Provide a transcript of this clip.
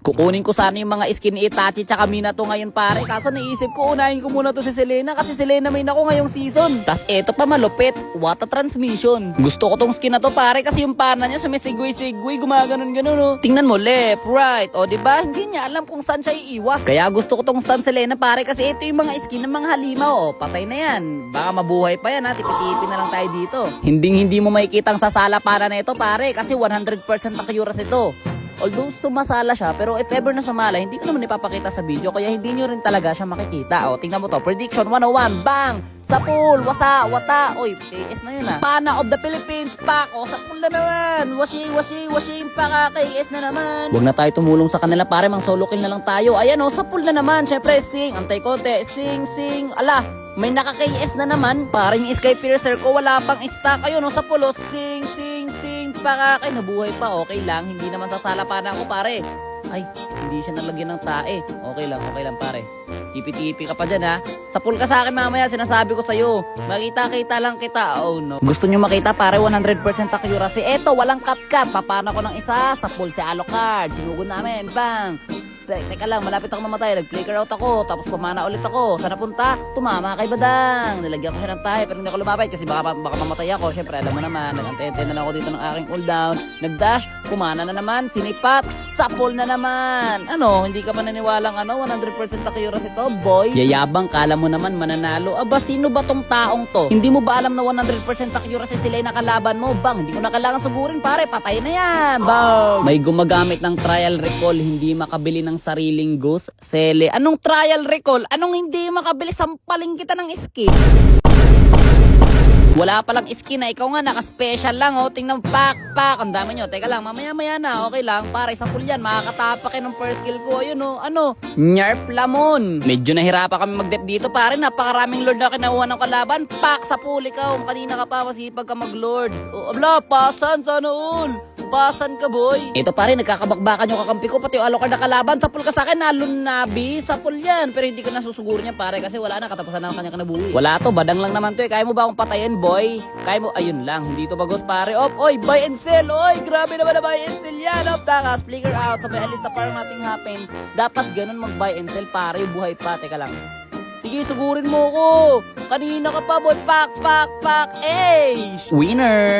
Kukunin ko sana yung mga skin ni Itachi tsaka Minato ngayon pare. Kaso naisip ko unahin ko muna to si Selena kasi Selena main ako ngayong season. Tas eto pa malupit, Wata Transmission. Gusto ko tong skin na to pare kasi yung pana niya sumisigway-sigway, gumaganon-ganon no. Tingnan mo left, right, o diba? Hindi niya alam kung saan siya iiwas. Kaya gusto ko tong stun Selena pare kasi ito yung mga skin ng mga halimaw o. Patay na yan. Baka mabuhay pa yan ha, tipi-tipi na lang tayo dito. Hindi mo makikita ang sasala para na ito pare kasi 100% accurate ito. Although sumasala siya, pero if ever na sumala, hindi ko naman ipapakita sa video, kaya hindi nyo rin talaga siya makikita. O, tingnan mo to. Prediction 101. Bang! Sa pool! Wata! Uy, KS na yun ah. Pana of the Philippines! Pak! O, sa pool na naman! Washi! Paka! KS na naman! Huwag na tayo tumulong sa kanila, pare. Mang solo kill na lang tayo. Ayan o, sa pool na naman. Syempre, sing! Antay konti. Sing! Ala! May naka-KS na naman. Parang yung Sky Piercer ko, wala pang stock. Ayun o, sa pool o. Sing! Pakakay, nabuhay pa, okay lang. Hindi naman sasala pa na ako, pare. Ay, hindi siya nalagyan ng tae. Okay lang, pare. Tipi-tipi ka pa dyan, ha? Sa pool ka sa akin mamaya, sinasabi ko sa'yo. Makita lang kita. Oh, no. Gusto nyo makita, pare, 100% accuracy. Eto, walang cut-cut. Papana ko ng isa. Sa pool si Alucard. Sinugod namin. Bang! Teka lang, malapit ako mamatay. Nag-flicker out ako, tapos pumana ulit ako. Saan napunta? Tumama kay Badang. Nilagyan ko siya ng tayo, pero hindi ako lumapit kasi baka mamatay ako. Siyempre, alam mo naman, nag-antente na lang ako dito ng aking cooldown. Nag-dash, pumana na naman, sinipat, sapol na naman. Ano, hindi ka pa naniwalang 100% accuracy ito, boy? Yayabang, kala mo naman mananalo. Aba, sino ba tong taong to? Hindi mo ba alam na 100% accuracy sila yung nakalaban mo? Bang, hindi ko na kailangan sugurin, pare. Patay na yan. Bang! May gumagamit ng trial recall, hindi makabili ng sariling ghost. Sele, anong trial recall? Anong hindi makabili? Sampaling kita ng skin. Wala palang skin na ikaw nga naka-special lang oh. Tingnan pak. Ang dami nyo. Teka lang, mamaya na. Okay lang. Para sa pool yan. Makakatapak ng first skill ko. Ayun oh. Ano? Nyarp Lamon. Medyo nahirapan kami mag-dep dito pare. Napakaraming lord na kinakuha ng kalaban. Pak sa pool ikaw. Kanina ka pa masipag ka mag-lord. Oh, abla, pasan sana all. Pasan ka boy. Ito pare, nagkakabakbakan yung kakampi ko. Pati yung Alucard na kalaban. Sa pool ka sa akin. Nalunabi. Sa pool yan. Pero hindi ko nasusugur niya pare. Kasi wala na. Katapusan na ang kanyang kanabuhi. Wala to. Badang lang naman to eh. Kaya mo ba akong patayin boy? Kaya mo, ayun lang, hindi to bagos pare. Oy, buy and sell. Oy, grabe naman na buy and sell yan. Takas, flicker out. Sa may alista parang nothing happen. Dapat ganun mag-buy and sell pare. Buhay pa, teka lang. Sige, sugurin mo ko. Kanina ka pa boy. Pak. Winner.